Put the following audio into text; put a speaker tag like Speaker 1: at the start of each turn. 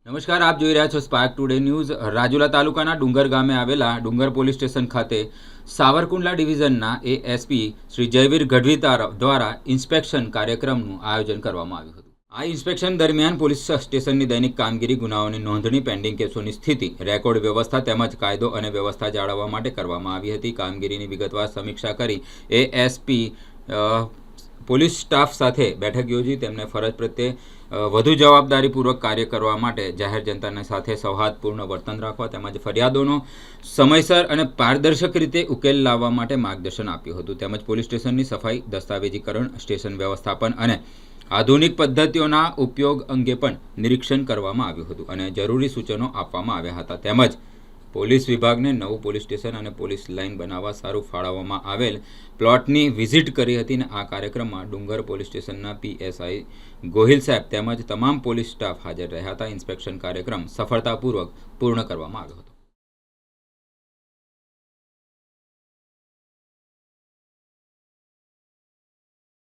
Speaker 1: નમસ્કાર, આપ જોઈ રહ્યા છો સ્પાર્ક ટુડે ન્યૂઝ। રાજુલા તાલુકાના ડુંગર ગામે આવેલા ડુંગર પોલીસ સ્ટેશન ખાતે સાવરકુંડલા ડિવિઝનના એએસપી શ્રી જયવીર ગઢવી દ્વારા ઇન્સ્પેક્શન કાર્યક્રમનું આયોજન કરવામાં આવ્યું હતું। આ ઇન્સ્પેક્શન દરમિયાન પોલીસ સ્ટેશનની દૈનિક કામગીરી, ગુનાઓની નોંધણી, પેન્ડિંગ કેસોની સ્થિતિ, રેકોર્ડ વ્યવસ્થા તેમજ કાયદો અને વ્યવસ્થા જાળવવા માટે કરવામાં આવી હતી। કામગીરીની વિગતવાર સમીક્ષા કરી એએસપી પોલીસ સ્ટાફ સાથે બેઠક યોજી તેમને ફરજ પ્રત્યે વધુ જવાબદારીપૂર્વક કાર્ય કરવા માટે, જાહેર જનતાની સાથે સૌહાર્દપૂર્ણ વર્તન રાખવા તેમજ ફરિયાદોનો સમયસર અને પારદર્શક રીતે ઉકેલ લાવવા માટે માર્ગદર્શન આપ્યું હતું। તેમજ પોલીસ સ્ટેશનની સફાઈ, દસ્તાવેજીકરણ, સ્ટેશન વ્યવસ્થાપન અને આધુનિક પદ્ધતિઓના ઉપયોગ અંગે પણ નિરીક્ષણ કરવામાં આવ્યું હતું અને જરૂરી સૂચનો આપવામાં આવ્યા હતા। તેમજ પોલીસ વિભાગને નવું પોલીસ સ્ટેશન અને પોલીસ લાઇન બનાવવા સારું ફાળવવામાં આવેલ પ્લોટની વિઝિટ કરી હતી અને આ કાર્યક્રમમાં ડુંગર પોલીસ સ્ટેશનના પીએસઆઈ ગોહિલ સાહેબ તેમજ તમામ પોલીસ સ્ટાફ હાજર રહ્યા હતા। ઇન્સ્પેક્શન કાર્યક્રમ સફળતાપૂર્વક પૂર્ણ કરવામાં આવ્યો હતો।